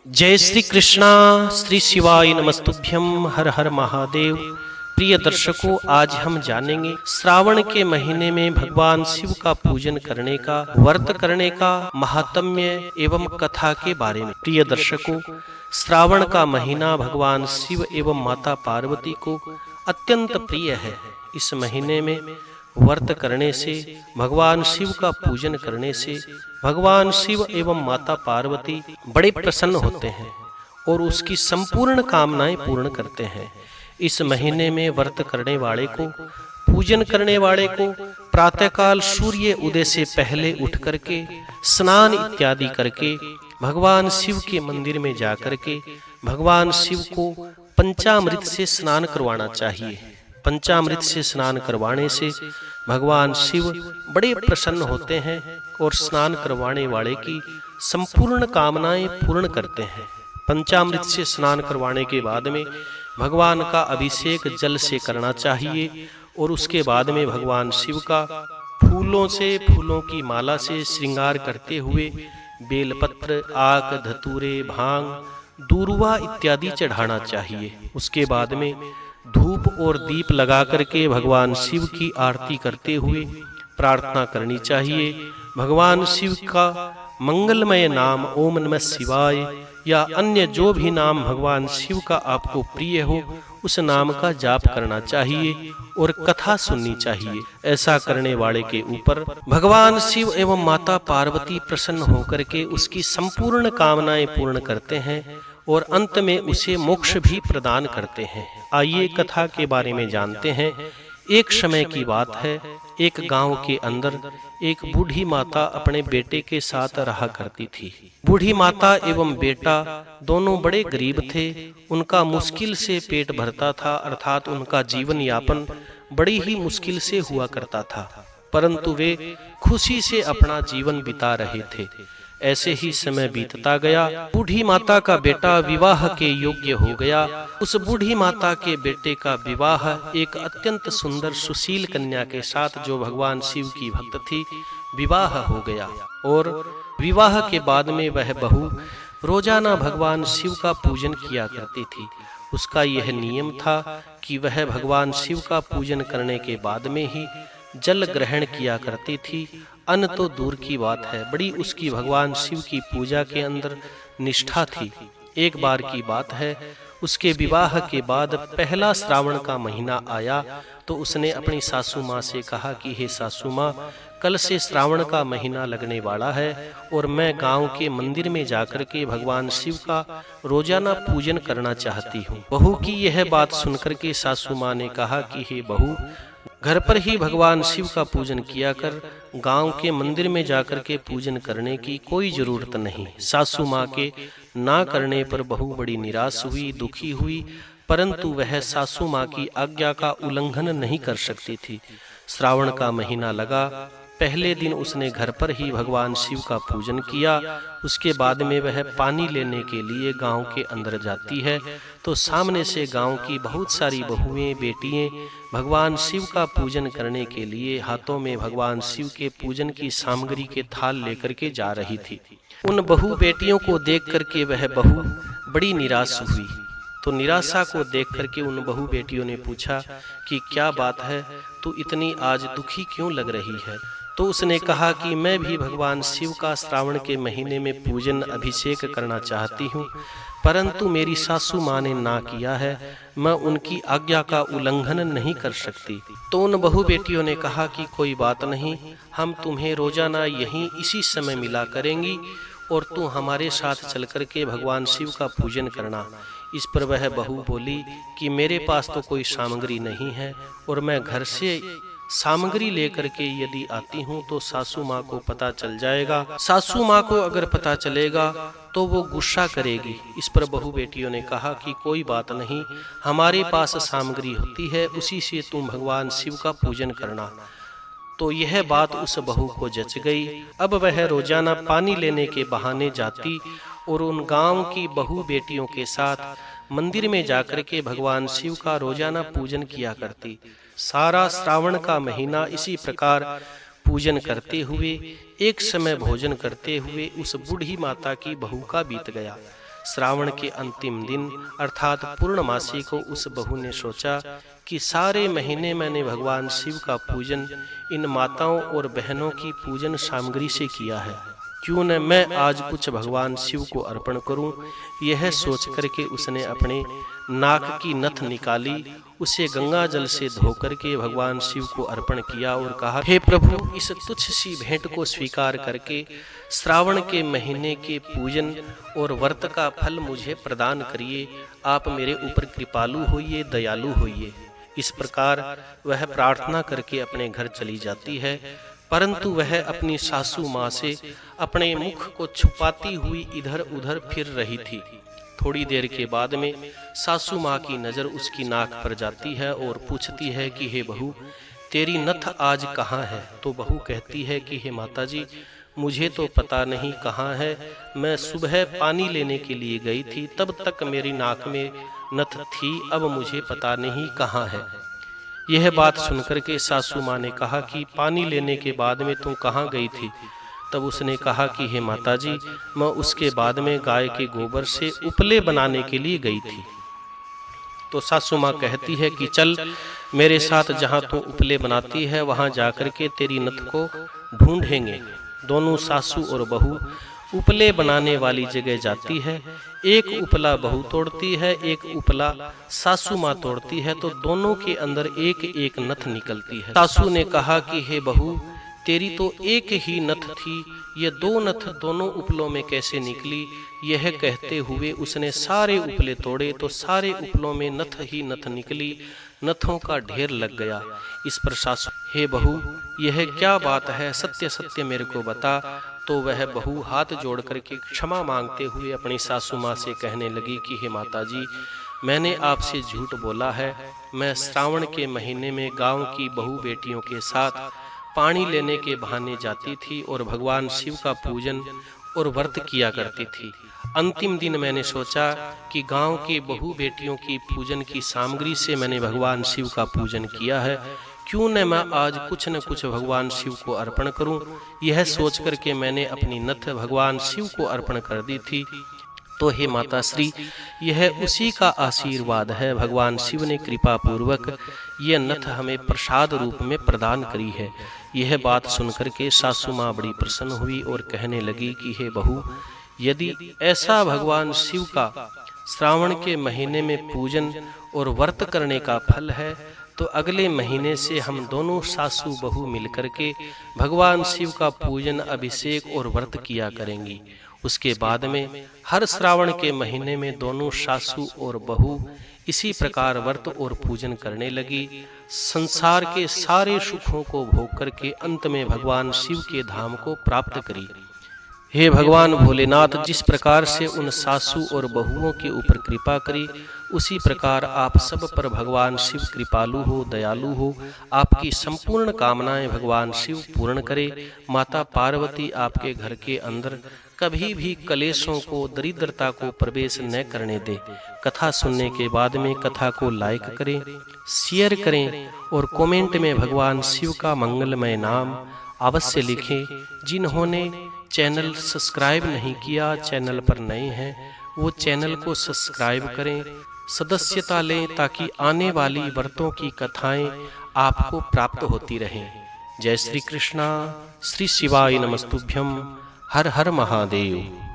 जय श्री कृष्णा। श्री शिवाय नमस्तुभ्यम। हर हर महादेव। प्रिय दर्शकों, आज हम जानेंगे श्रावण के महीने में भगवान शिव का पूजन करने का, व्रत करने का महात्म्य एवं कथा के बारे में। प्रिय दर्शकों, श्रावण का महीना भगवान शिव एवं माता पार्वती को अत्यंत प्रिय है। इस महीने में व्रत करने से, भगवान शिव का पूजन करने से भगवान शिव एवं माता पार्वती बड़े प्रसन्न होते हैं और उसकी संपूर्ण कामनाएं पूर्ण करते हैं। इस महीने में व्रत करने वाले को, पूजन करने वाले को प्रातःकाल सूर्य उदय से पहले उठ करके स्नान इत्यादि करके भगवान शिव के मंदिर में जाकर के भगवान शिव को पंचामृत से स्नान करवाना चाहिए। पंचामृत से स्नान करवाने से भगवान शिव बड़े प्रसन्न होते हैं और स्नान करवाने वाले की संपूर्ण कामनाएं पूर्ण करते हैं। पंचामृत से स्नान करवाने के बाद में भगवान का अभिषेक जल से करना चाहिए और उसके बाद में भगवान शिव का फूलों की माला से श्रृंगार करते हुए बेलपत्र, आक, धतूरे, भांग, दूर्वा इत्यादि चढ़ाना चाहिए। उसके बाद में धूप और दीप लगा करके भगवान शिव की आरती करते हुए प्रार्थना करनी चाहिए। भगवान शिव का मंगलमय नाम ओम नमः शिवाय या अन्य जो भी नाम भगवान शिव का आपको प्रिय हो, उस नाम का जाप करना चाहिए और कथा सुननी चाहिए। ऐसा करने वाले के ऊपर भगवान शिव एवं माता पार्वती प्रसन्न होकर के उसकी संपूर्ण कामनाएं पूर्ण करते हैं और अंत में उसे मोक्ष भी प्रदान करते हैं। आइए कथा के बारे में जानते हैं। एक समय की बात है, एक गांव के अंदर एक बूढ़ी माता अपने बेटे के साथ रहा करती थी। बूढ़ी माता एवं बेटा दोनों बड़े गरीब थे। उनका मुश्किल से पेट भरता था, अर्थात उनका जीवन यापन बड़ी ही मुश्किल से हुआ करता था, परंतु वे खुशी से अपना जीवन बिता रहे थे। ऐसे ही समय बीतता गया। बूढ़ी माता का बेटा विवाह के योग्य हो गया। उस बूढ़ी माता के बेटे का विवाह एक अत्यंत सुंदर सुशील कन्या के साथ, जो भगवान शिव की भक्त थी, विवाह हो गया। और विवाह के बाद में वह बहू रोजाना भगवान शिव का पूजन किया करती थी। उसका यह नियम था कि वह भगवान शिव का पूजन करने के बाद में ही जल ग्रहण किया करती थी। अन्न तो दूर की बात है, बड़ी उसकी भगवान शिव की पूजा के अंदर निष्ठा थी। एक बार की बात है, उसके विवाह के बाद पहला श्रावण का महीना आया तो उसने अपनी सासू माँ से कहा कि हे सासू माँ, कल से श्रावण का महीना लगने वाला है और मैं गांव के मंदिर में जाकर के भगवान शिव का रोजाना पूजन करना चाहती हूँ। बहू की यह बात सुनकर के सासू माँ ने कहा कि हे बहू, घर पर ही भगवान शिव का पूजन किया कर, गांव के मंदिर में जाकर के पूजन करने की कोई जरूरत नहीं। सासू माँ के ना करने पर बहू बड़ी निराश हुई, दुखी हुई, परंतु वह सासू माँ की आज्ञा का उल्लंघन नहीं कर सकती थी। श्रावण का महीना लगा। पहले दिन उसने घर पर ही भगवान शिव का पूजन किया। उसके बाद में वह पानी लेने के लिए गांव के अंदर जाती है तो सामने से गांव की बहुत सारी बहुएं, बेटियां भगवान शिव का पूजन करने के लिए हाथों में भगवान शिव के पूजन की सामग्री के थाल लेकर के जा रही थी। उन बहु बेटियों को देख करके वह बहू बड़ी निराश हुई। तो निराशा को देख करके उन बहु बेटियों ने पूछा कि क्या बात है, तू इतनी आज दुखी क्यों लग रही है? तो उसने कहा कि मैं भी भगवान शिव का श्रावण के महीने में पूजन अभिषेक करना चाहती हूँ, परंतु मेरी सासू माँ ने ना किया है, मैं उनकी आज्ञा का उल्लंघन नहीं कर सकती। तो उन बहु बेटियों ने कहा कि कोई बात नहीं, हम तुम्हें रोजाना यहीं इसी समय मिला करेंगी और तू हमारे साथ चल कर के भगवान शिव का पूजन करना। इस पर वह बहू बोली कि मेरे पास तो कोई सामग्री नहीं है और मैं घर से सामग्री लेकर के यदि आती हूँ तो सासू माँ को पता चल जाएगा। सासू माँ को अगर पता चलेगा तो वो गुस्सा करेगी। इस पर बहु बेटियों ने कहा कि कोई बात नहीं, हमारे पास सामग्री होती है, उसी से तुम भगवान शिव का पूजन करना। तो यह बात उस बहू को जच गई। अब वह रोजाना पानी लेने के बहाने जाती और उन गांव की बहु बेटियों के साथ मंदिर में जाकर के भगवान शिव का रोजाना पूजन किया करती। सारा श्रावण का महीना इसी प्रकार पूजन करते हुए, एक समय भोजन करते हुए उस बूढ़ी माता की बहू का बीत गया। श्रावण के अंतिम दिन अर्थात पूर्णमासी को उस बहू ने सोचा कि सारे महीने मैंने भगवान शिव का पूजन इन माताओं और बहनों की पूजन सामग्री से किया है, क्यों न मैं आज कुछ भगवान शिव को अर्पण करूं। यह सोच करके उसने अपने नाक की नथ निकाली, उसे गंगा जल से धो करके भगवान शिव को अर्पण किया और कहा, हे प्रभु, इस तुच्छ सी भेंट को स्वीकार करके श्रावण के महीने के पूजन और व्रत का फल मुझे प्रदान करिए। आप मेरे ऊपर कृपालु होइए, दयालु होइए। इस प्रकार वह प्रार्थना करके अपने घर चली जाती है, परंतु वह अपनी सासू माँ से अपने मुख को छुपाती हुई इधर उधर फिर रही थी। थोड़ी देर के बाद में सासू माँ की नज़र उसकी नाक पर जाती है और पूछती है कि हे बहू, तेरी नथ आज कहाँ है? तो बहू कहती है कि हे माताजी, मुझे तो पता नहीं कहाँ है, मैं सुबह पानी लेने के लिए गई थी, तब तक मेरी नाक में नथ थी, अब मुझे पता नहीं कहाँ है। यह बात सुनकर के सासू माँ ने कहा कि पानी लेने के बाद में तुम कहाँ गई थी? तब उसने कहा कि हे माताजी, मैं उसके बाद में गाय के गोबर से उपले बनाने के लिए गई थी। तो सासू माँ कहती है कि चल मेरे साथ, जहाँ तू उपले बनाती है वहाँ जाकर के तेरी नथ को ढूंढेंगे। दोनों सासू और बहू उपले बनाने वाली जगह जाती है। एक उपला बहू तोड़ती है, एक उपला सासू माँ तोड़ती है, तो दोनों के अंदर एक एक नथ निकलती है। सासू ने कहा कि हे बहू, तेरी तो एक ही नथ थी, ये दो नथ दोनों उपलों में कैसे निकली? यह कहते हुए उसने सारे उपले तोड़े तो सारे उपलों में नथ ही नथ निकली, नथों का ढेर लग गया। इस पर सासू, हे बहू, यह क्या बात है? सत्य सत्य मेरे को बता। तो वह बहू हाथ जोड़ करके क्षमा मांगते हुए अपनी सासू माँ से कहने लगी कि हे माताजी, मैंने आपसे झूठ बोला है। मैं श्रावण के महीने में गांव की बहू बेटियों के साथ पानी लेने के बहाने जाती थी और भगवान शिव का पूजन और व्रत किया करती थी। अंतिम दिन मैंने सोचा कि गांव के बहू बेटियों की पूजन की सामग्री से मैंने भगवान शिव का पूजन किया है, क्यों न मैं आज कुछ न कुछ भगवान शिव को अर्पण करूं। यह सोच करके मैंने अपनी नथ भगवान शिव को अर्पण कर दी थी। तो हे माता श्री, यह उसी का आशीर्वाद है। भगवान शिव ने कृपा पूर्वक यह नथ हमें प्रसाद रूप में प्रदान करी है। यह बात सुनकर के सासू माँ बड़ी प्रसन्न हुई और कहने लगी कि हे बहू, यदि ऐसा भगवान शिव का श्रावण के महीने में पूजन और व्रत करने का फल है, तो अगले महीने से हम दोनों सासू बहू मिलकर के भगवान शिव का पूजन, अभिषेक और व्रत किया करेंगी। उसके बाद में हर श्रावण के महीने में दोनों सासू और बहू इसी प्रकार व्रत और पूजन करने लगी। संसार के सारे सुखों को भोग करके अंत में भगवान शिव के धाम को प्राप्त करी। हे भगवान भोलेनाथ, जिस प्रकार से उन सासू और बहुओं के ऊपर कृपा करी, उसी प्रकार आप सब पर भगवान शिव कृपालु हो, दयालु हो। आपकी संपूर्ण कामनाएं भगवान शिव पूर्ण करे। माता पार्वती आपके घर के अंदर कभी भी कलेशों को, दरिद्रता को प्रवेश न करने दे। कथा सुनने के बाद में कथा को लाइक करें, शेयर करें और कमेंट में भगवान शिव का मंगलमय नाम अवश्य लिखें। जिन्होंने चैनल सब्सक्राइब नहीं किया, चैनल पर नए हैं, वो चैनल को सब्सक्राइब करें, सदस्यता लें, ताकि आने वाली व्रतों की कथाएं आपको प्राप्त होती रहें। जय श्री कृष्णा। श्री शिवाय नमस्तुभ्यं। हर हर महादेव।